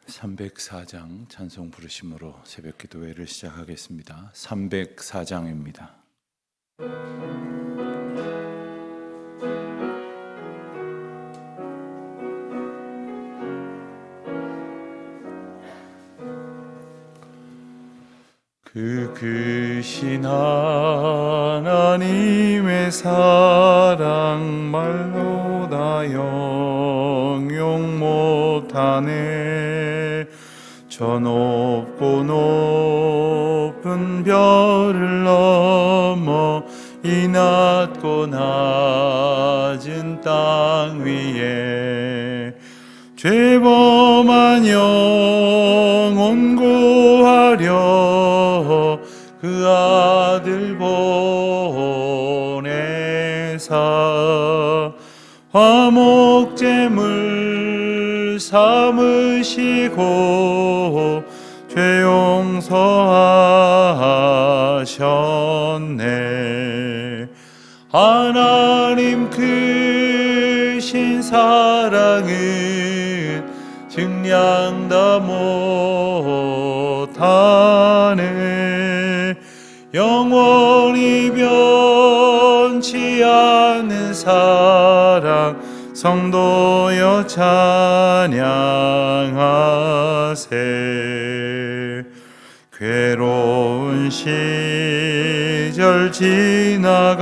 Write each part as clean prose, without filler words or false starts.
304장 찬송 부르심으로 새벽 기도회를 시작하겠습니다. 304장입니다. 그 크신 하나님의 사랑 말로 다 영용 못하네. 저 높고 높은 별을 넘어 이 낮고 낮은 땅 위에 죄범한 영혼 구하려 그 아들 보내사 화목제물 삼으시고 죄 용서하셨네. 하나님 크신 사랑은 증량 다 못하네. 영원히 변치 않는 사랑 성도여 찬양하세. 괴로운 시절 지나가고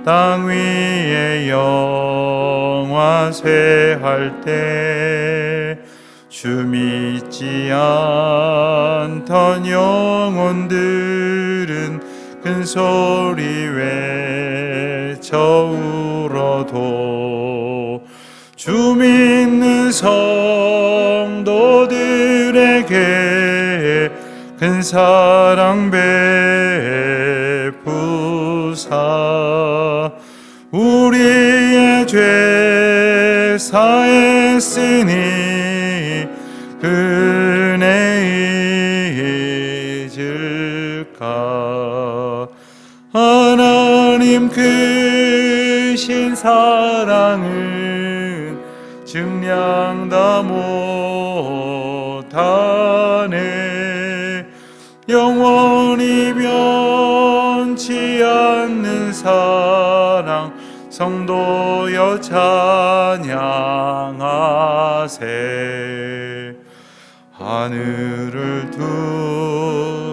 땅 위에 영화 쇠할 때 주 믿지 않던 영혼들은 큰 소리 외쳐 울어도 주 믿는 성도들에게 큰 사랑 베푸사 우리의 죄 사했으니 은혜 잊을까. 하나님 크신 사랑은 증량 다 못하네. 영원히 변치 않는 사랑 성도여 찬양하세. 하늘을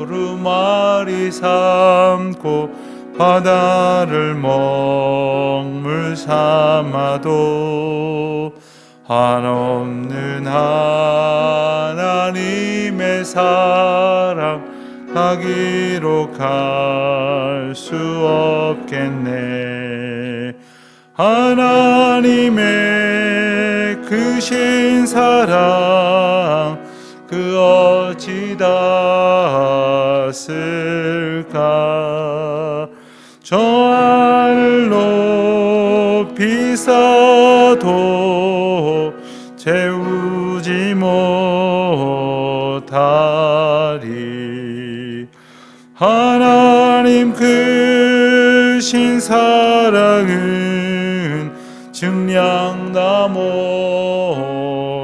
두루마리 삼고 바다를 먹물 삼아도 한없는 하나님의 사랑 다 기록할 수 없겠네. 하나님의 크신 사랑 그 어찌 닿았을까. 저 하늘 높이 쌓아도 채우지 못하리. 하나님 크신 사랑은 증량 다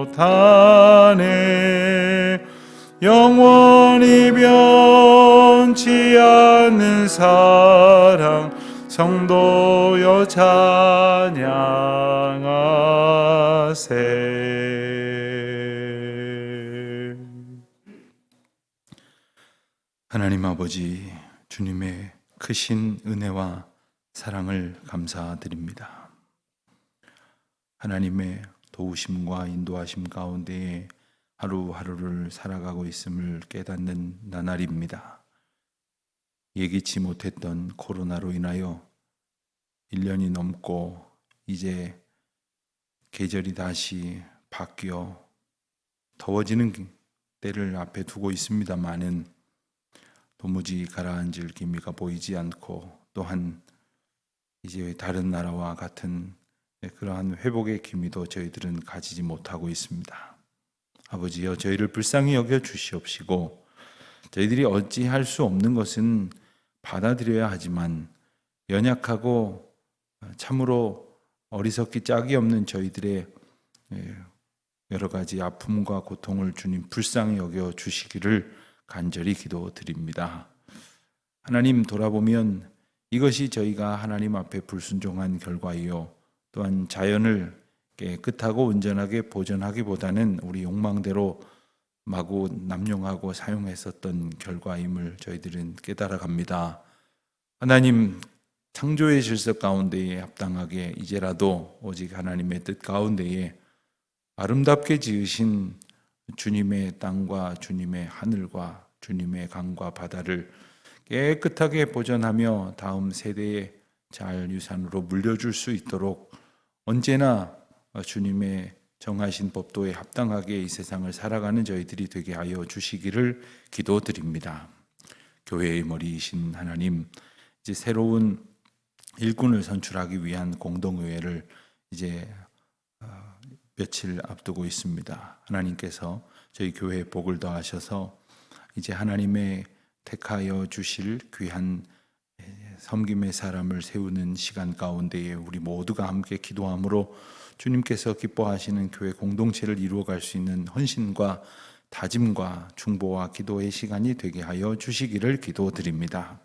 못하네. 영원히 변치 않는 사랑 성도여 찬양하세. 하나님 아버지, 주님의 크신 은혜와 사랑을 감사드립니다. 하나님의 도우심과 인도하심 가운데에 하루하루를 살아가고 있음을 깨닫는 나날입니다. 예기치 못했던 코로나로 인하여 1년이 넘고 이제 계절이 다시 바뀌어 더워지는 때를 앞에 두고 있습니다마는 도무지 가라앉을 기미가 보이지 않고 또한 이제 다른 나라와 같은 그러한 회복의 기미도 저희들은 가지지 못하고 있습니다. 아버지여, 저희를 불쌍히 여겨 주시옵시고 저희들이 어찌할 수 없는 것은 받아들여야 하지만 연약하고 참으로 어리석기 짝이 없는 저희들의 여러 가지 아픔과 고통을 주님 불쌍히 여겨 주시기를 간절히 기도드립니다. 하나님, 돌아보면 이것이 저희가 하나님 앞에 불순종한 결과이요, 또한 자연을 깨끗하고 온전하게 보존하기보다는 우리 욕망대로 마구 남용하고 사용했었던 결과임을 저희들은 깨달아갑니다. 하나님, 창조의 질서 가운데에 합당하게 이제라도 오직 하나님의 뜻 가운데에 아름답게 지으신 주님의 땅과 주님의 하늘과 주님의 강과 바다를 깨끗하게 보존하며 다음 세대에 잘 유산으로 물려줄 수 있도록 언제나 주님의 정하신 법도에 합당하게 이 세상을 살아가는 저희들이 되게 하여 주시기를 기도드립니다. 교회의 머리이신 하나님, 이제 새로운 일꾼을 선출하기 위한 공동의회를 이제 며칠 앞두고 있습니다. 하나님께서 저희 교회에 복을 더하셔서 이제 하나님의 택하여 주실 귀한 섬김의 사람을 세우는 시간 가운데에 우리 모두가 함께 기도함으로 주님께서 기뻐하시는 교회 공동체를 이루어갈 수 있는 헌신과 다짐과 중보와 기도의 시간이 되게 하여 주시기를 기도드립니다.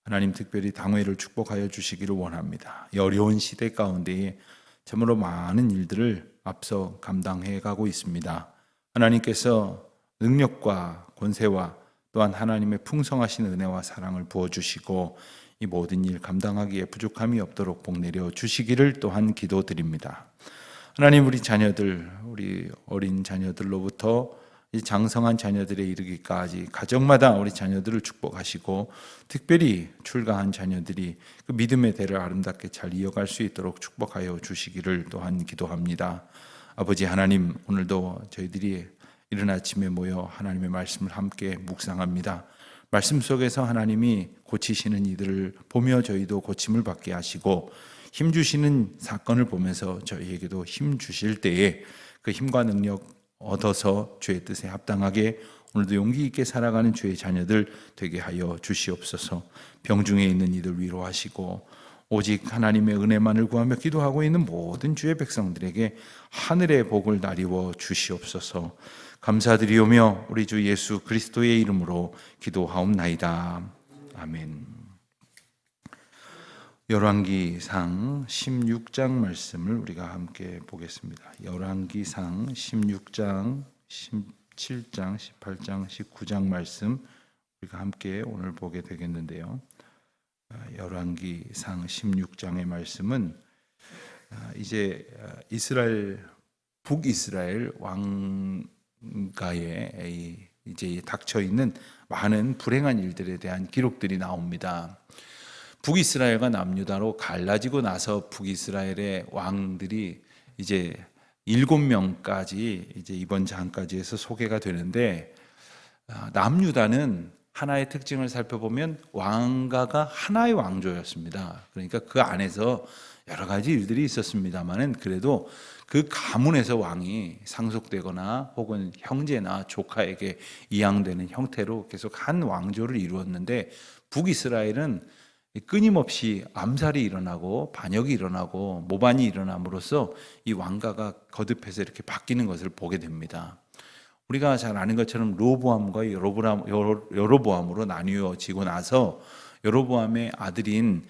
하나님, 특별히 당회를 축복하여 주시기를 원합니다. 이 어려운 시대 가운데에 참으로 많은 일들을 앞서 감당해 가고 있습니다. 하나님께서 능력과 권세와 또한 하나님의 풍성하신 은혜와 사랑을 부어주시고 이 모든 일 감당하기에 부족함이 없도록 복 내려 주시기를 또한 기도드립니다. 하나님, 우리 자녀들, 우리 어린 자녀들로부터 이 장성한 자녀들에 이르기까지 가정마다 우리 자녀들을 축복하시고 특별히 출가한 자녀들이 그 믿음의 대를 아름답게 잘 이어갈 수 있도록 축복하여 주시기를 또한 기도합니다. 아버지 하나님, 오늘도 저희들이 이른 아침에 모여 하나님의 말씀을 함께 묵상합니다. 말씀 속에서 하나님이 고치시는 이들을 보며 저희도 고침을 받게 하시고 힘 주시는 사건을 보면서 저희에게도 힘 주실 때에 그 힘과 능력 얻어서 주의 뜻에 합당하게 오늘도 용기 있게 살아가는 주의 자녀들 되게 하여 주시옵소서. 병중에 있는 이들 위로하시고 오직 하나님의 은혜만을 구하며 기도하고 있는 모든 주의 백성들에게 하늘의 복을 나리워 주시옵소서. 감사드리오며 우리 주 예수 그리스도의 이름으로 기도하옵나이다. 아멘. 열왕기상 16장 말씀을 우리가 함께 보겠습니다. 열왕기상 16장, 17장, 18장, 19장 말씀 우리가 함께 오늘 보게 되겠는데요. 열왕기상 16장의 말씀은 이제 북이스라엘 왕가에 이제 닥쳐 있는 많은 불행한 일들에 대한 기록들이 나옵니다. 북이스라엘과 남유다로 갈라지고 나서 북이스라엘의 왕들이 이제 7명까지 이제 이번 장까지 해서 소개가 되는데, 남유다는 하나의 특징을 살펴보면 왕가가 하나의 왕조였습니다. 그러니까 그 안에서 여러 가지 일들이 있었습니다만은 그래도 그 가문에서 왕이 상속되거나 혹은 형제나 조카에게 이양되는 형태로 계속 한 왕조를 이루었는데, 북이스라엘은 끊임없이 암살이 일어나고 반역이 일어나고 모반이 일어남으로써 이 왕가가 거듭해서 이렇게 바뀌는 것을 보게 됩니다. 우리가 잘 아는 것처럼 로보암과 여로보암으로 나뉘어지고 나서 여로보암의 아들인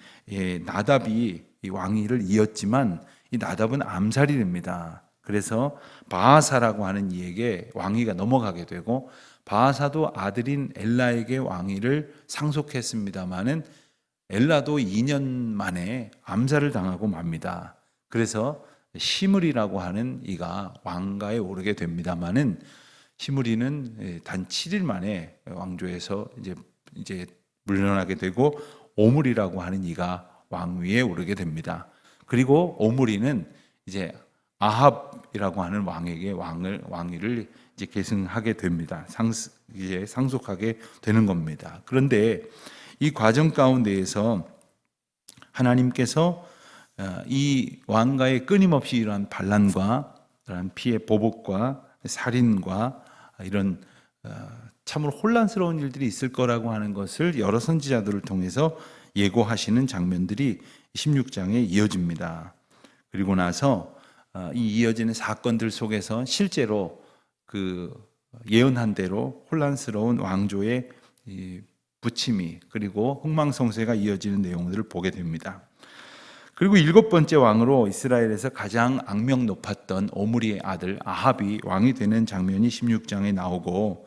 나답이 이 왕위를 이었지만 이 나답은 암살이 됩니다. 그래서 바아사라고 하는 이에게 왕위가 넘어가게 되고, 바아사도 아들인 엘라에게 왕위를 상속했습니다마는 엘라도 2년 만에 암살을 당하고 맙니다. 그래서 시므리라고 하는 이가 왕가에 오르게 됩니다마는 시므리는 단 7일 만에 왕조에서 이제 물러나게 되고, 오므리라고 하는 이가 왕위에 오르게 됩니다. 그리고 오므리는 이제 아합이라고 하는 왕에게 왕위를 이제 계승하게 됩니다. 이제 상속하게 되는 겁니다. 그런데 이 과정 가운데에서 하나님께서 이 왕가에 끊임없이 이러한 반란과 피해 보복과 살인과 이런 참으로 혼란스러운 일들이 있을 거라고 하는 것을 여러 선지자들을 통해서 예고하시는 장면들이 16장에 이어집니다. 그리고 나서 이 이어지는 사건들 속에서 실제로 그 예언한 대로 혼란스러운 왕조의 이 부침이 그리고 흥망성쇠가 이어지는 내용들을 보게 됩니다. 그리고 7번째 왕으로 이스라엘에서 가장 악명 높았던 오므리의 아들 아합이 왕이 되는 장면이 16장에 나오고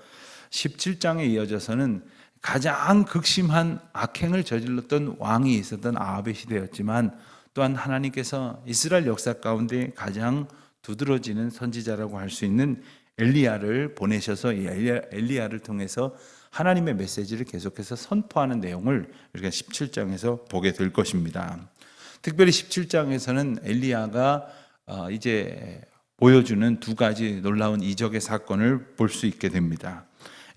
17장에 이어져서는 가장 극심한 악행을 저질렀던 왕이 있었던 아합의 시대였지만 또한 하나님께서 이스라엘 역사 가운데 가장 두드러지는 선지자라고 할 수 있는 엘리야를 보내셔서 이 엘리야를 통해서 하나님의 메시지를 계속해서 선포하는 내용을 우리가 17장에서 보게 될 것입니다. 특별히 17장에서는 엘리야가 이제 보여주는 두 가지 놀라운 이적의 사건을 볼 수 있게 됩니다.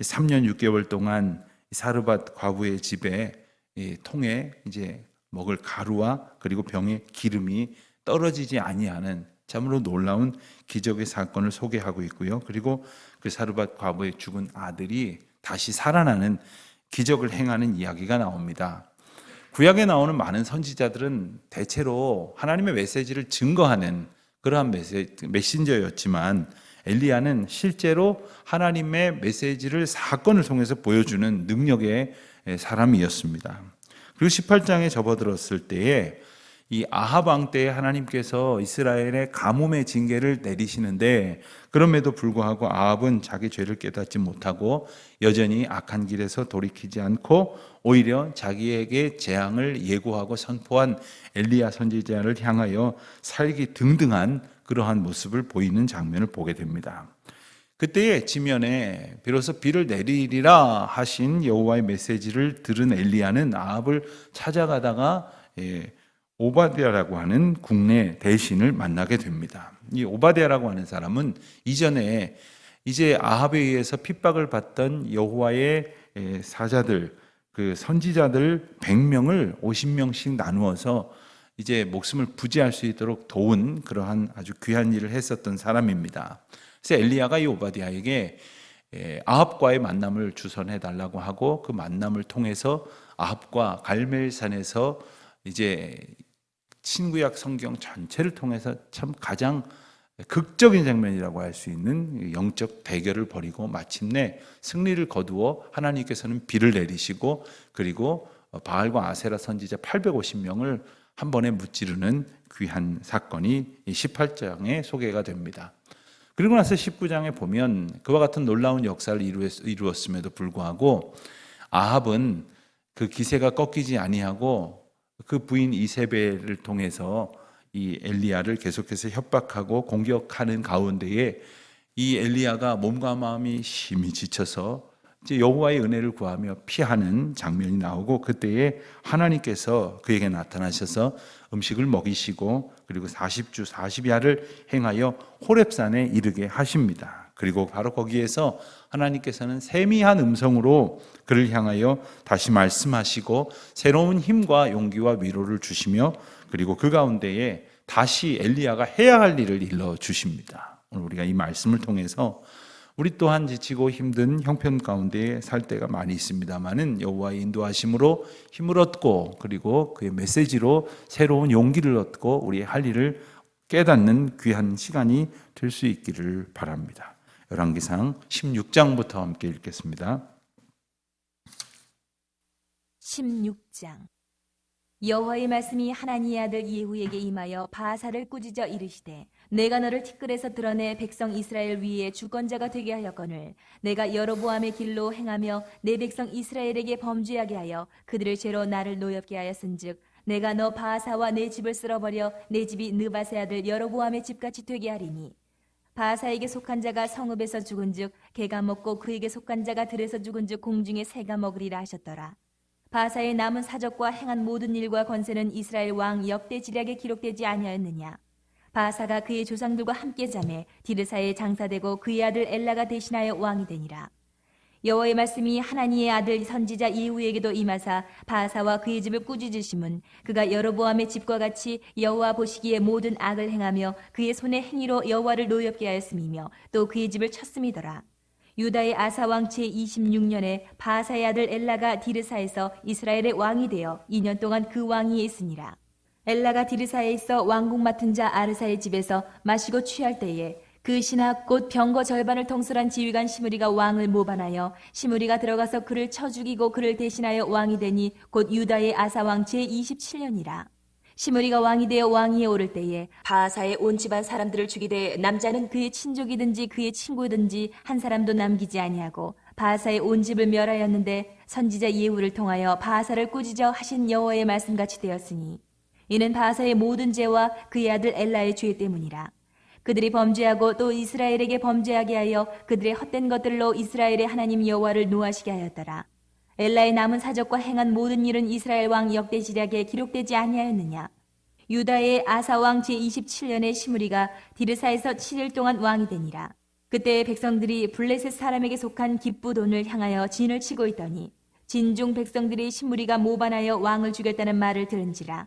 3년 6개월 동안 사르밧 과부의 집에 통에 이제 먹을 가루와 그리고 병에 기름이 떨어지지 아니하는 참으로 놀라운 기적의 사건을 소개하고 있고요. 그리고 그 사르밧 과부의 죽은 아들이 다시 살아나는 기적을 행하는 이야기가 나옵니다. 구약에 나오는 많은 선지자들은 대체로 하나님의 메시지를 증거하는 그러한 메신저였지만 엘리야는 실제로 하나님의 메시지를 사건을 통해서 보여주는 능력의 사람이었습니다. 그리고 18장에 접어들었을 때에 이 아합 왕 때에 하나님께서 이스라엘의 가뭄의 징계를 내리시는데 그럼에도 불구하고 아합은 자기 죄를 깨닫지 못하고 여전히 악한 길에서 돌이키지 않고 오히려 자기에게 재앙을 예고하고 선포한 엘리야 선지자를 향하여 살기 등등한 그러한 모습을 보이는 장면을 보게 됩니다. 그때의 지면에 비로소 비를 내리리라 하신 여호와의 메시지를 들은 엘리야는 아합을 찾아가다가 오바댜라고 하는 국내 대신을 만나게 됩니다. 이 오바댜라고 하는 사람은 이전에 이제 아합에 의해서 핍박을 받던 여호와의 사자들, 그 선지자들 100명을 50명씩 나누어서 이제 목숨을 부지할 수 있도록 도운 그러한 아주 귀한 일을 했었던 사람입니다. 그래서 엘리야가 이 오바댜에게 아합과의 만남을 주선해 달라고 하고 그 만남을 통해서 아합과 갈멜산에서 이제 신구약 성경 전체를 통해서 참 가장 극적인 장면이라고 할 수 있는 영적 대결을 벌이고 마침내 승리를 거두어 하나님께서는 비를 내리시고 그리고 바알과 아세라 선지자 850명을 한 번에 무찌르는 귀한 사건이 18장에 소개가 됩니다. 그리고 나서 19장에 보면 그와 같은 놀라운 역사를 이루었음에도 불구하고 아합은 그 기세가 꺾이지 아니하고 그 부인 이세벨을 통해서 이 엘리야를 계속해서 협박하고 공격하는 가운데에 이 엘리야가 몸과 마음이 심히 지쳐서 이제 여호와의 은혜를 구하며 피하는 장면이 나오고 그때에 하나님께서 그에게 나타나셔서 음식을 먹이시고 그리고 40주 40야를 행하여 호렙산에 이르게 하십니다. 그리고 바로 거기에서 하나님께서는 세미한 음성으로 그를 향하여 다시 말씀하시고 새로운 힘과 용기와 위로를 주시며 그리고 그 가운데에 다시 엘리야가 해야 할 일을 일러 주십니다. 오늘 우리가 이 말씀을 통해서 우리 또한 지치고 힘든 형편 가운데 살 때가 많이 있습니다만은 여호와의 인도하심으로 힘을 얻고 그리고 그의 메시지로 새로운 용기를 얻고 우리의 할 일을 깨닫는 귀한 시간이 될 수 있기를 바랍니다. 열왕기상 16장부터 함께 읽겠습니다. 16장 여호와의 말씀이 하나니의 아들 예후에게 임하여 바사를 꾸짖어 이르시되 내가 너를 티끌에서 드러내 백성 이스라엘 위에 주권자가 되게 하였거늘 내가 여로보암의 길로 행하며 내 백성 이스라엘에게 범죄하게 하여 그들의 죄로 나를 노엽게 하였은즉 내가 너 바사와 내 집을 쓸어버려 내 집이 느바세 아들 여로보암의 집같이 되게 하리니 바사에게 속한 자가 성읍에서 죽은즉 개가 먹고 그에게 속한 자가 들에서 죽은즉 공중에 새가 먹으리라 하셨더라. 바사의 남은 사적과 행한 모든 일과 권세는 이스라엘 왕 역대 지략에 기록되지 아니하였느냐. 바사가 그의 조상들과 함께 잠에 디르사에 장사되고 그의 아들 엘라가 대신하여 왕이 되니라. 여호와의 말씀이 하나니의 아들 선지자 예후에게도 임하사 바사와 그의 집을 꾸짖으심은 그가 여로보암의 집과 같이 여호와 보시기에 모든 악을 행하며 그의 손의 행위로 여호와를 노엽게 하였음이며 또 그의 집을 쳤음이더라. 유다의 아사 왕 제26년에 바사의 아들 엘라가 디르사에서 이스라엘의 왕이 되어 2년 동안 그 왕위에 있으니라. 엘라가 디르사에 있어 왕궁 맡은 자 아르사의 집에서 마시고 취할 때에 그 신하 곧 병거 절반을 통솔한 지휘관 시므리가 왕을 모반하여 시므리가 들어가서 그를 쳐 죽이고 그를 대신하여 왕이 되니 곧 유다의 아사왕 제27년이라. 시므리가 왕이 되어 왕위에 오를 때에 바하사의 온 집안 사람들을 죽이되 남자는 그의 친족이든지 그의 친구든지 한 사람도 남기지 아니하고 바하사의 온 집을 멸하였는데 선지자 예후를 통하여 바하사를 꾸짖어 하신 여호와의 말씀같이 되었으니 이는 바하사의 모든 죄와 그의 아들 엘라의 죄 때문이라. 그들이 범죄하고 또 이스라엘에게 범죄하게 하여 그들의 헛된 것들로 이스라엘의 하나님 여호와를 노하시게 하였더라. 엘라의 남은 사적과 행한 모든 일은 이스라엘 왕 역대지략에 기록되지 아니하였느냐. 유다의 아사왕 제27년에 시므리가 디르사에서 7일 동안 왕이 되니라. 그때 백성들이 블레셋 사람에게 속한 기쁘돈을 향하여 진을 치고 있더니 진중 백성들이 시므리가 모반하여 왕을 죽였다는 말을 들은지라.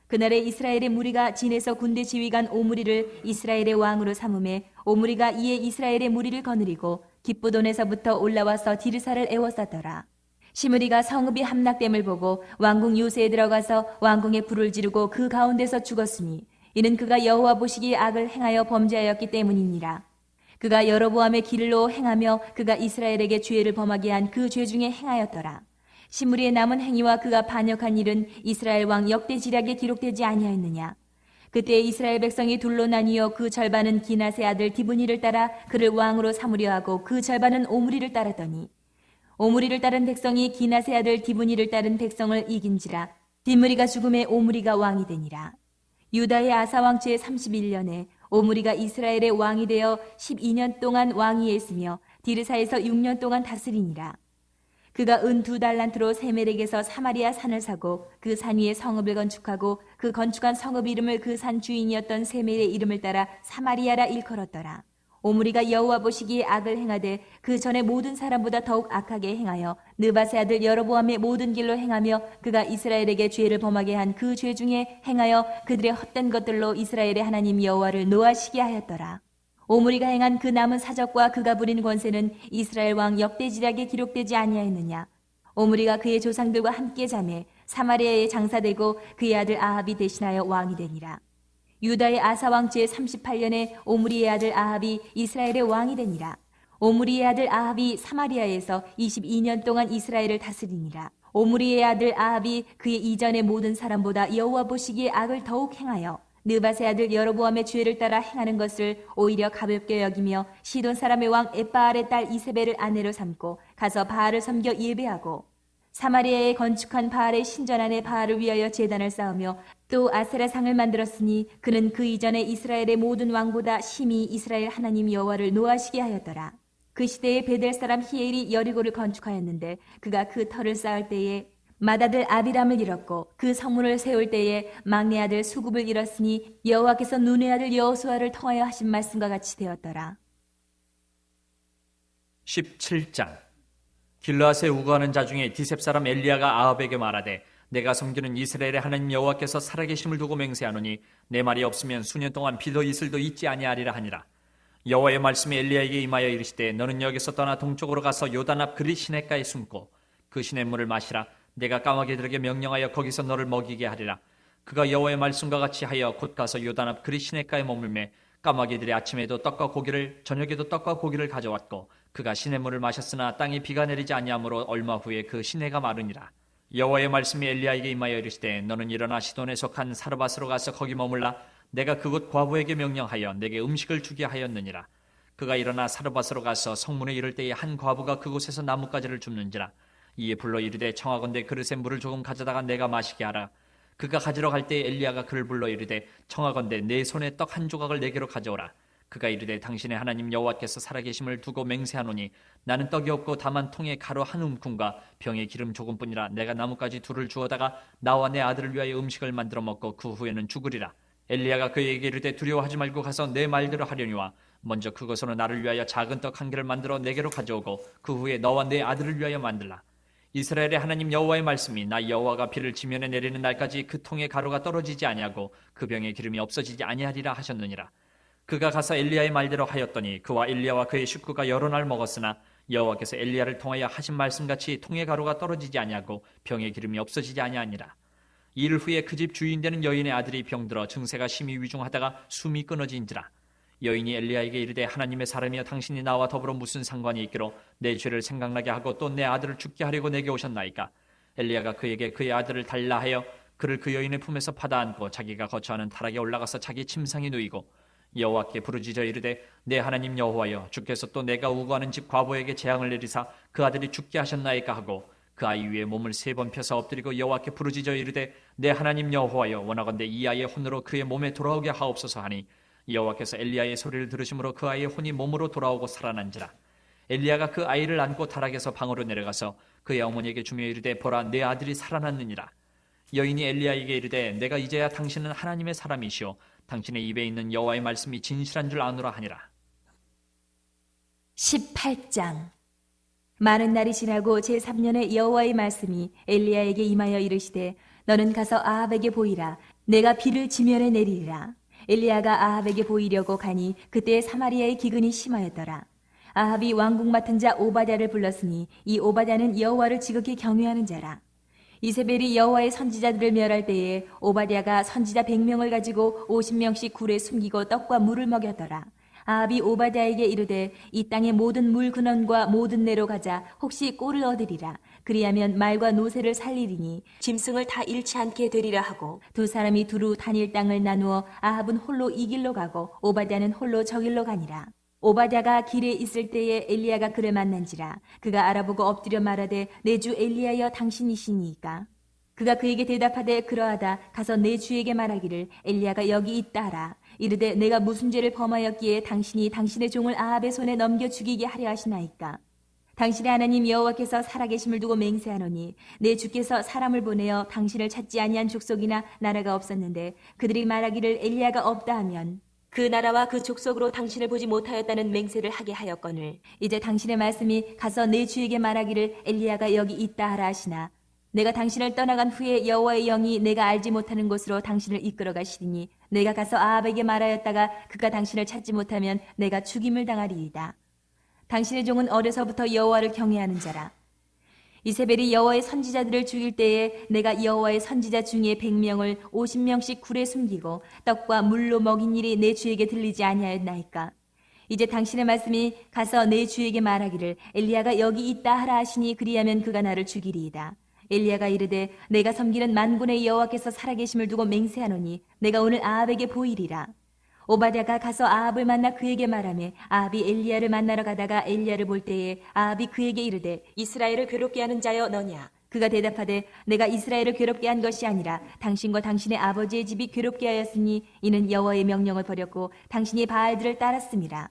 그날에 이스라엘의 무리가 진에서 군대 지휘관 오므리를 이스라엘의 왕으로 삼음에 오므리가 이에 이스라엘의 무리를 거느리고 기쁘돈에서부터 올라와서 디르사를 에워쌌더라. 시므리가 성읍이 함락됨을 보고 왕궁 요새에 들어가서 왕궁에 불을 지르고 그 가운데서 죽었으니 이는 그가 여호와 보시기에 악을 행하여 범죄하였기 때문이니라. 그가 여로보암의 길로 행하며 그가 이스라엘에게 죄를 범하게 한 그 죄 중에 행하였더라. 시므리의 남은 행위와 그가 반역한 일은 이스라엘 왕 역대지략에 기록되지 아니하였느냐. 그때 이스라엘 백성이 둘로 나뉘어 그 절반은 기낫의 아들 디브니를 따라 그를 왕으로 삼으려 하고 그 절반은 오므리를 따르더니 오므리를 따른 백성이 기낫의 아들 디브니를 따른 백성을 이긴지라. 디므리가 죽음에 오므리가 왕이 되니라. 유다의 아사왕 제31년에 오므리가 이스라엘의 왕이 되어 12년 동안 왕위에 있으며 디르사에서 6년 동안 다스리니라. 그가 은 2달란트로 세멜에게서 사마리아 산을 사고 그 산 위에 성읍을 건축하고 그 건축한 성읍 이름을 그 산 주인이었던 세멜의 이름을 따라 사마리아라 일컬었더라. 오므리가 여호와 보시기에 악을 행하되 그 전에 모든 사람보다 더욱 악하게 행하여 느밧의 아들 여로보암의 모든 길로 행하며 그가 이스라엘에게 죄를 범하게 한 그 죄 중에 행하여 그들의 헛된 것들로 이스라엘의 하나님 여호와를 노하시게 하였더라. 오므리가 행한 그 남은 사적과 그가 부린 권세는 이스라엘 왕 역대지략에 기록되지 아니하였느냐. 오므리가 그의 조상들과 함께 자매 사마리아에 장사되고 그의 아들 아합이 대신하여 왕이 되니라. 유다의 아사왕 제38년에 오므리의 아들 아합이 이스라엘의 왕이 되니라. 오므리의 아들 아합이 사마리아에서 22년 동안 이스라엘을 다스리니라. 오므리의 아들 아합이 그의 이전의 모든 사람보다 여호와 보시기에 악을 더욱 행하여 느밧의 아들 여로보암의 죄를 따라 행하는 것을 오히려 가볍게 여기며 시돈 사람의 왕 엣바알의 딸 이세벨을 아내로 삼고 가서 바알을 섬겨 예배하고 사마리아에 건축한 바알의 신전 안에 바알을 위하여 제단을 쌓으며 또 아세라상을 만들었으니 그는 그 이전에 이스라엘의 모든 왕보다 심히 이스라엘 하나님 여호와를 노하시게 하였더라. 그 시대에 베델 사람 히엘이 여리고를 건축하였는데 그가 그 터를 쌓을 때에 맏아들 아비람을 잃었고 그 성문을 세울 때에 막내 아들 수굽을 잃었으니 여호와께서 눈의 아들 여호수아를 통하여 하신 말씀과 같이 되었더라. 17장. 길르앗에 우거하는 자 중에 디셉 사람 엘리야가 아합에게 말하되 내가 섬기는 이스라엘의 하나님 여호와께서 살아계심을 두고 맹세하노니 내 말이 없으면 수년 동안 비도 이슬도 있지 아니하리라 하니라. 여호와의 말씀이 엘리야에게 임하여 이르시되 너는 여기서 떠나 동쪽으로 가서 요단 앞 그리 시냇가에 숨고 그 시냇물을 마시라. 내가 까마귀들에게 명령하여 거기서 너를 먹이게 하리라. 그가 여호와의 말씀과 같이 하여 곧 가서 요단 앞 그리 시냇가에 머물매 까마귀들이 아침에도 떡과 고기를 저녁에도 떡과 고기를 가져왔고 그가 시냇물을 마셨으나 땅에 비가 내리지 아니하므로 얼마 후에 그 시내가 마르니라. 여호와의 말씀이 엘리야에게 임하여 이르시되 너는 일어나 시돈에 속한 사르밧으로 가서 거기 머물라. 내가 그곳 과부에게 명령하여 내게 음식을 주게 하였느니라. 그가 일어나 사르밧으로 가서 성문에 이를 때에 한 과부가 그곳에서 나뭇가지를 줍는지라. 이에 불러 이르되 청하건대 그릇에 물을 조금 가져다가 내가 마시게 하라. 그가 가지러 갈 때에 엘리야가 그를 불러 이르되 청하건대 내 손에 떡 한 조각을 내게로 가져오라. 그가 이르되 당신의 하나님 여호와께서 살아계심을 두고 맹세하노니 나는 떡이 없고 다만 통에 가루 한 움큼과 병에 기름 조금뿐이라. 내가 나뭇가지 둘을 주어다가 나와 내 아들을 위하여 음식을 만들어 먹고 그 후에는 죽으리라. 엘리야가 그에게 이르되 두려워하지 말고 가서 내 말대로 하려니와 먼저 그것으로 나를 위하여 작은 떡 한 개를 만들어 내게로 가져오고 그 후에 너와 내 아들을 위하여 만들라. 이스라엘의 하나님 여호와의 말씀이 나 여호와가 비를 지면에 내리는 날까지 그 통에 가루가 떨어지지 아니하고 그 병에 기름이 없어지지 아니하리라 하셨느니라. 그가 가서 엘리야의 말대로 하였더니 그와 엘리야와 그의 식구가 여러 날 먹었으나 여호와께서 엘리야를 통하여 하신 말씀같이 통에 가루가 떨어지지 아니하고 병에 기름이 없어지지 아니하니라. 일 후에 그 집 주인 되는 여인의 아들이 병들어 증세가 심히 위중하다가 숨이 끊어진지라. 여인이 엘리야에게 이르되 하나님의 사람이여 당신이 나와 더불어 무슨 상관이 있기로 내 죄를 생각나게 하고 또 내 아들을 죽게 하려고 내게 오셨나이까. 엘리야가 그에게 그의 아들을 달라 하여 그를 그 여인의 품에서 받아 안고 자기가 거처하는 타락에 올라가서 자기 침상에 누이고 여호와께 부르짖어 이르되 내 하나님 여호와여 주께서 또 내가 우거하는 집 과부에게 재앙을 내리사 그 아들이 죽게 하셨나이까 하고 그 아이 위에 몸을 3번 펴서 엎드리고 여호와께 부르짖어 이르되 내 하나님 여호와여 원하건대 이 아이의 혼으로 그의 몸에 돌아오게 하옵소서 하니 여호와께서 엘리야의 소리를 들으심으로 그 아이의 혼이 몸으로 돌아오고 살아난지라. 엘리야가 그 아이를 안고 타락에서 방으로 내려가서 그의 어머니에게 주며 이르되 보라 내 아들이 살아났느니라. 여인이 엘리야에게 이르되 내가 이제야 당신은 하나님의 사람이시오 당신의 입에 있는 여호와의 말씀이 진실한 줄 아노라 하니라. 18장. 많은 날이 지나고 제3년에 여호와의 말씀이 엘리야에게 임하여 이르시되 너는 가서 아합에게 보이라. 내가 비를 지면에 내리리라. 엘리야가 아합에게 보이려고 가니 그때 사마리아의 기근이 심하였더라. 아합이 왕궁 맡은 자 오바댜를 불렀으니 이 오바댜는 여호와를 지극히 경외하는 자라. 이세벨이 여호와의 선지자들을 멸할 때에 오바댜가 선지자 100명을 가지고 50명씩 굴에 숨기고 떡과 물을 먹였더라. 아합이 오바댜에게 이르되 이 땅의 모든 물 근원과 모든 내로 가자. 혹시 꼴을 얻으리라. 그리하면 말과 노새를 살리리니 짐승을 다 잃지 않게 되리라 하고 두 사람이 두루 다닐 땅을 나누어 아합은 홀로 이 길로 가고 오바댜는 홀로 저 길로 가니라. 오바댜가 길에 있을 때에 엘리야가 그를 만난지라. 그가 알아보고 엎드려 말하되 내 주 엘리야여 당신이시니이까. 그가 그에게 대답하되 그러하다. 가서 내 주에게 말하기를 엘리야가 여기 있다 하라. 이르되 내가 무슨 죄를 범하였기에 당신이 당신의 종을 아합의 손에 넘겨 죽이게 하려 하시나이까. 당신의 하나님 여호와께서 살아계심을 두고 맹세하노니 내 주께서 사람을 보내어 당신을 찾지 아니한 족속이나 나라가 없었는데 그들이 말하기를 엘리야가 없다 하면 그 나라와 그 족속으로 당신을 보지 못하였다는 맹세를 하게 하였거늘 이제 당신의 말씀이 가서 내 주에게 말하기를 엘리야가 여기 있다 하라 하시나 내가 당신을 떠나간 후에 여호와의 영이 내가 알지 못하는 곳으로 당신을 이끌어 가시리니 내가 가서 아합에게 말하였다가 그가 당신을 찾지 못하면 내가 죽임을 당하리이다. 당신의 종은 어려서부터 여호와를 경외하는 자라. 이세벨이 여호와의 선지자들을 죽일 때에 내가 여호와의 선지자 중에 100명을 50명씩 굴에 숨기고 떡과 물로 먹인 일이 내 주에게 들리지 아니하였나이까. 이제 당신의 말씀이 가서 내 주에게 말하기를 엘리야가 여기 있다 하라 하시니 그리하면 그가 나를 죽이리이다. 엘리야가 이르되 내가 섬기는 만군의 여호와께서 살아계심을 두고 맹세하노니 내가 오늘 아합에게 보이리라. 오바댜가 가서 아합을 만나 그에게 말하며 아합이 엘리야를 만나러 가다가 엘리야를 볼 때에 아합이 그에게 이르되 이스라엘을 괴롭게 하는 자여 너냐. 그가 대답하되 내가 이스라엘을 괴롭게 한 것이 아니라 당신과 당신의 아버지의 집이 괴롭게 하였으니 이는 여호와의 명령을 버렸고 당신이 바알들을 따랐음이라.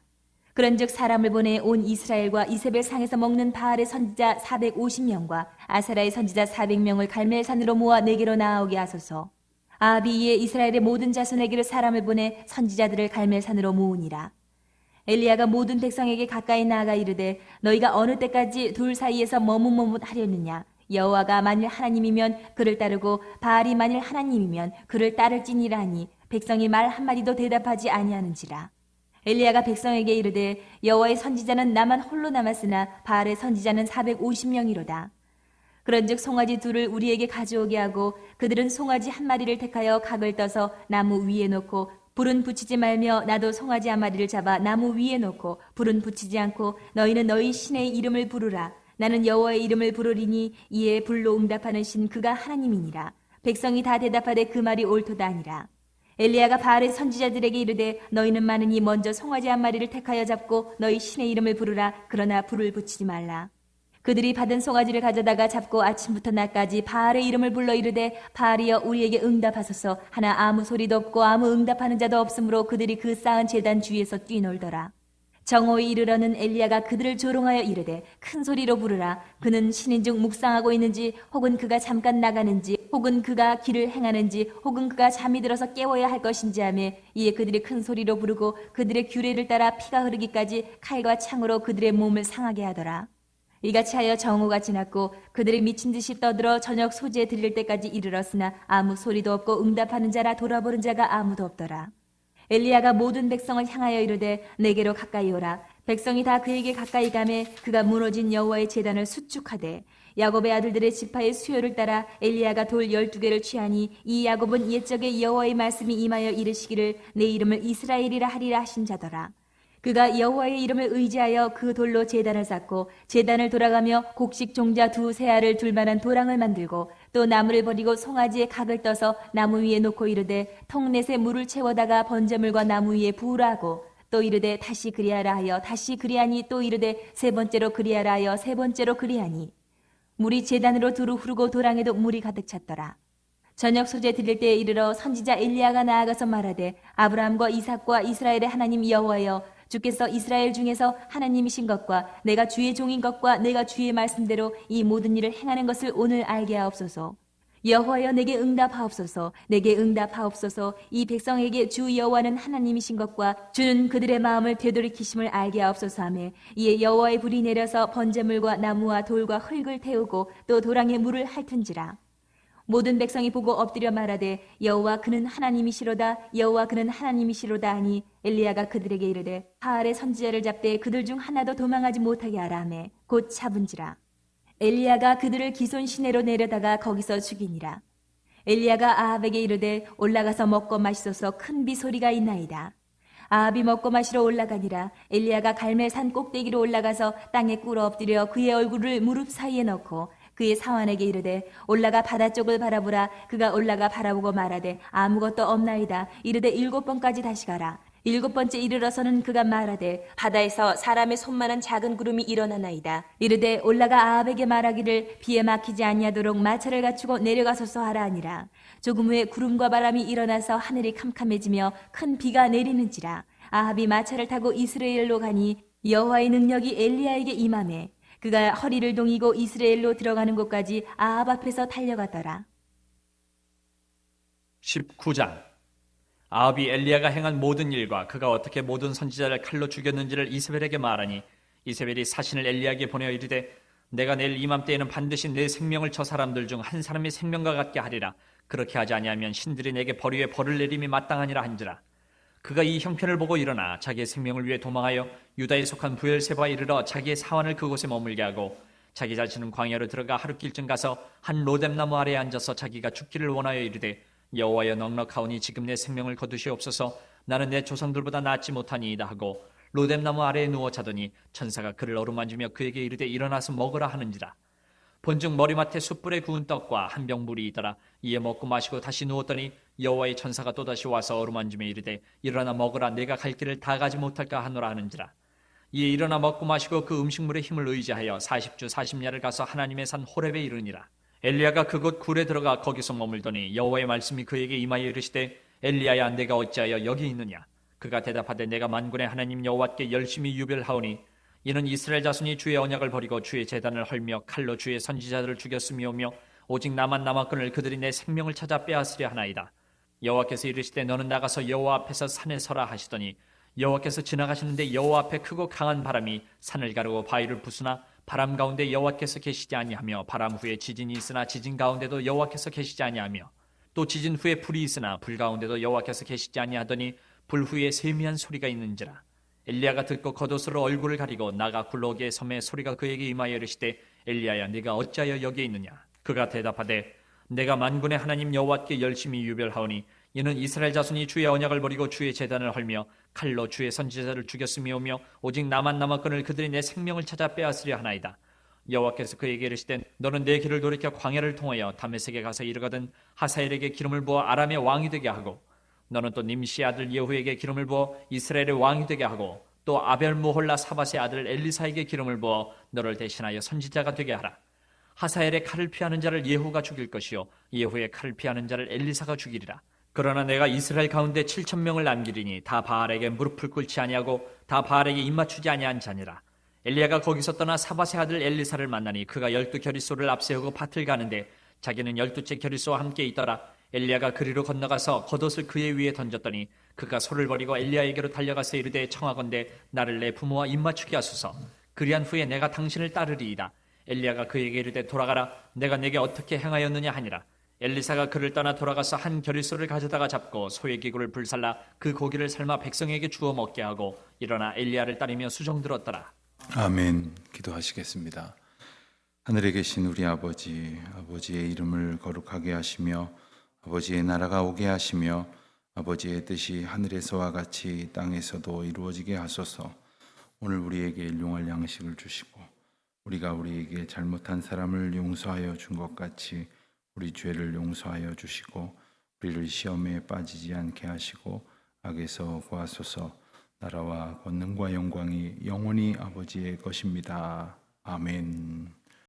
그런즉 사람을 보내 온 이스라엘과 이세벨 상에서 먹는 바알의 선지자 450명과 아세라의 선지자 400명을 갈멜산으로 모아 내게로 나아오게 하소서. 아합이 이에 이스라엘의 모든 자손에게로 사람을 보내 선지자들을 갈멜산으로 모으니라. 엘리야가 모든 백성에게 가까이 나아가 이르되 너희가 어느 때까지 둘 사이에서 머뭇머뭇하려느냐. 여호와가 만일 하나님이면 그를 따르고 바알이 만일 하나님이면 그를 따를지니라 하니 백성이 말 한마디도 대답하지 아니하는지라. 엘리야가 백성에게 이르되 여호와의 선지자는 나만 홀로 남았으나 바알의 선지자는 450명이로다. 그런즉 송아지 둘을 우리에게 가져오게 하고 그들은 송아지 한 마리를 택하여 각을 떠서 나무 위에 놓고 불은 붙이지 말며 나도 송아지 한 마리를 잡아 나무 위에 놓고 불은 붙이지 않고 너희는 너희 신의 이름을 부르라. 나는 여호와의 이름을 부르리니 이에 불로 응답하는 신 그가 하나님이니라. 백성이 다 대답하되 그 말이 옳도다 하니라. 엘리야가 바알의 선지자들에게 이르되 너희는 많으니 먼저 송아지 한 마리를 택하여 잡고 너희 신의 이름을 부르라. 그러나 불을 붙이지 말라. 그들이 받은 송아지를 가져다가 잡고 아침부터 낮까지 바알의 이름을 불러 이르되 바알이여 우리에게 응답하소서. 하나 아무 소리도 없고 아무 응답하는 자도 없으므로 그들이 그 쌓은 제단 주위에서 뛰놀더라. 정오에 이르러는 엘리야가 그들을 조롱하여 이르되 큰 소리로 부르라. 그는 신인중 묵상하고 있는지 혹은 그가 잠깐 나가는지 혹은 그가 길을 행하는지 혹은 그가 잠이 들어서 깨워야 할 것인지 하며 이에 그들이 큰 소리로 부르고 그들의 규례를 따라 피가 흐르기까지 칼과 창으로 그들의 몸을 상하게 하더라. 이같이 하여 정오가 지났고 그들이 미친 듯이 떠들어 저녁 소재에 들릴 때까지 이르렀으나 아무 소리도 없고 응답하는 자라 돌아보는 자가 아무도 없더라. 엘리야가 모든 백성을 향하여 이르되 내게로 가까이 오라. 백성이 다 그에게 가까이 가매 그가 무너진 여호와의 제단을 수축하되 야곱의 아들들의 지파의 수요를 따라 엘리야가 돌 12개를 취하니 이 야곱은 옛적에 여호와의 말씀이 임하여 이르시기를 내 이름을 이스라엘이라 하리라 하신 자더라. 그가 여호와의 이름을 의지하여 그 돌로 제단을 쌓고 제단을 돌아가며 곡식 종자 2 알을 둘 만한 도랑을 만들고 또 나무를 버리고 송아지에 각을 떠서 나무 위에 놓고 이르되 통넷에 물을 채워다가 번제물과 나무 위에 부으라 하고 또 이르되 다시 그리하라 하여 다시 그리하니 또 이르되 3번째로 그리하라 하여 3번째로 그리하니 물이 제단으로 두루 흐르고 도랑에도 물이 가득 찼더라. 저녁 소재 드릴 때에 이르러 선지자 엘리야가 나아가서 말하되 아브라함과 이삭과 이스라엘의 하나님 여호와여 주께서 이스라엘 중에서 하나님이신 것과 내가 주의 종인 것과 내가 주의 말씀대로 이 모든 일을 행하는 것을 오늘 알게 하옵소서. 여호와여 내게 응답하옵소서. 내게 응답하옵소서. 이 백성에게 주 여호와는 하나님이신 것과 주는 그들의 마음을 되돌이키심을 알게 하옵소서 하며 이에 여호와의 불이 내려서 번제물과 나무와 돌과 흙을 태우고 또 도랑에 물을 핥은지라. 모든 백성이 보고 엎드려 말하되 여호와 그는 하나님이시로다 여호와 그는 하나님이시로다 하니 엘리야가 그들에게 이르되 바알의 선지자를 잡되 그들 중 하나도 도망하지 못하게 하라 하매 곧 잡은지라. 엘리야가 그들을 기손 시내로 내려다가 거기서 죽이니라. 엘리야가 아합에게 이르되 올라가서 먹고 마시소서 큰 비 소리가 있나이다. 아합이 먹고 마시러 올라가니라. 엘리야가 갈멜산 꼭대기로 올라가서 땅에 꿇어 엎드려 그의 얼굴을 무릎 사이에 넣고 그의 사환에게 이르되 올라가 바다 쪽을 바라보라. 그가 올라가 바라보고 말하되 아무것도 없나이다. 이르되 7번까지 다시 가라. 7번째 이르러서는 그가 말하되 바다에서 사람의 손만한 작은 구름이 일어나나이다. 이르되 올라가 아합에게 말하기를 비에 막히지 아니하도록 마차를 갖추고 내려가소서 하라 하니라. 조금 후에 구름과 바람이 일어나서 하늘이 캄캄해지며 큰 비가 내리는지라. 아합이 마차를 타고 이스라엘로 가니 여호와의 능력이 엘리야에게 임하매 그가 허리를 동이고 이스라엘로 들어가는 곳까지 아합 앞에서 달려갔더라. 19장. 아합이 엘리야가 행한 모든 일과 그가 어떻게 모든 선지자를 칼로 죽였는지를 이세벨에게 말하니 이세벨이 사신을 엘리야에게 보내어 이르되 내가 내일 이맘때에는 반드시 내 생명을 저 사람들 중 한 사람의 생명과 같게 하리라. 그렇게 하지 아니하면 신들이 내게 벌 위에 벌을 내림이 마땅하니라 한지라. 그가 이 형편을 보고 일어나 자기의 생명을 위해 도망하여 유다에 속한 부엘세바에 이르러 자기의 사환을 그곳에 머물게 하고 자기 자신은 광야로 들어가 하룻길쯤 가서 한 로뎀나무 아래에 앉아서 자기가 죽기를 원하여 이르되 여호와여 넉넉하오니 지금 내 생명을 거두시옵소서. 나는 내 조상들보다 낫지 못하니이다 하고 로뎀나무 아래에 누워 자더니 천사가 그를 어루만지며 그에게 이르되 일어나서 먹으라 하는지라. 본즉 머리맡에 숯불에 구운 떡과 한 병 물이 있더라. 이에 먹고 마시고 다시 누웠더니 여호와의 천사가 또다시 와서 어루만지며 이르되 일어나 먹으라. 내가 갈 길을 다 가지 못할까 하노라 하는지라. 이에 일어나 먹고 마시고 그 음식물의 힘을 의지하여 40주 40야를 가서 하나님의 산 호렙에 이르니라. 엘리야가 그곳 굴에 들어가 거기서 머물더니 여호와의 말씀이 그에게 임하여 이르시되 엘리야야 내가 어찌하여 여기 있느냐. 그가 대답하되 내가 만군의 하나님 여호와께 열심히 유별하오니 이는 이스라엘 자손이 주의 언약을 버리고 주의 제단을 헐며 칼로 주의 선지자들을 죽였음이오며 오직 나만 남았거늘 그들이 내 생명을 찾아 빼앗으려 하나이다. 여호와께서 이르시되 너는 나가서 여호와 앞에서 산에 서라 하시더니 여호와께서 지나가시는데 여호와 앞에 크고 강한 바람이 산을 가르고 바위를 부수나 바람 가운데 여호와께서 계시지 아니하며 바람 후에 지진이 있으나 지진 가운데도 여호와께서 계시지 아니하며 또 지진 후에 불이 있으나 불 가운데도 여호와께서 계시지 아니하더니 불 후에 세미한 소리가 있는지라. 엘리야가 듣고 겉옷으로 얼굴을 가리고 나가 굴러오기에 섬에 소리가 그에게 임하여 이르시되 엘리야야 네가 어찌하여 여기에 있느냐. 그가 대답하되 내가 만군의 하나님 여호와께 열심히 유별하오니 이는 이스라엘 자손이 주의 언약을 버리고 주의 제단을 헐며 칼로 주의 선지자를 죽였음이오며 오직 나만 남았거늘 그들이 내 생명을 찾아 빼앗으려 하나이다. 여호와께서 그에게 이르시되 너는 내 길을 돌이켜 광야를 통하여 다메섹에 가서 이르거든 하사엘에게 기름을 부어 아람의 왕이 되게 하고 너는 또 님시의 아들 예후에게 기름을 부어 이스라엘의 왕이 되게 하고 또 아벨무홀라 사밧의 아들 엘리사에게 기름을 부어 너를 대신하여 선지자가 되게 하라. 하사엘의 칼을 피하는 자를 예후가 죽일 것이요 예후의 칼을 피하는 자를 엘리사가 죽이리라. 그러나 내가 이스라엘 가운데 7,000명을 남기리니 다 바알에게 무릎을 꿇지 아니하고 다 바알에게 입맞추지 아니한 자니라. 엘리야가 거기서 떠나 사밧의 아들 엘리사를 만나니 그가 12겨릿소를 앞세우고 밭을 가는데 자기는 12째 겨릿소와 함께 있더라. 엘리야가 그리로 건너가서 겉옷을 그의 위에 던졌더니 그가 소를 버리고 엘리야에게로 달려가서 이르되 청하건대 나를 내 부모와 입맞추게 하소서. 그리한 후에 내가 당신을 따르리이다. 엘리야가 그에게 이르되 돌아가라. 내가 내게 어떻게 행하였느냐 하니라. 엘리사가 그를 떠나 돌아가서 한 겨릿소를 가져다가 잡고 소의 기구를 불살라 그 고기를 삶아 백성에게 주어 먹게 하고 일어나 엘리야를 따르며 수정들었더라. 아멘. 기도하시겠습니다. 하늘에 계신 우리 아버지, 아버지의 이름을 거룩하게 하시며 아버지의 나라가 오게 하시며 아버지의 뜻이 하늘에서와 같이 땅에서도 이루어지게 하소서. 오늘 우리에게 일용할 양식을 주시고 우리가 우리에게 잘못한 사람을 용서하여 준 것 같이 우리 죄를 용서하여 주시고 우리를 시험에 빠지지 않게 하시고 악에서 구하소서. 나라와 권능과 영광이 영원히 아버지의 것입니다. 아멘.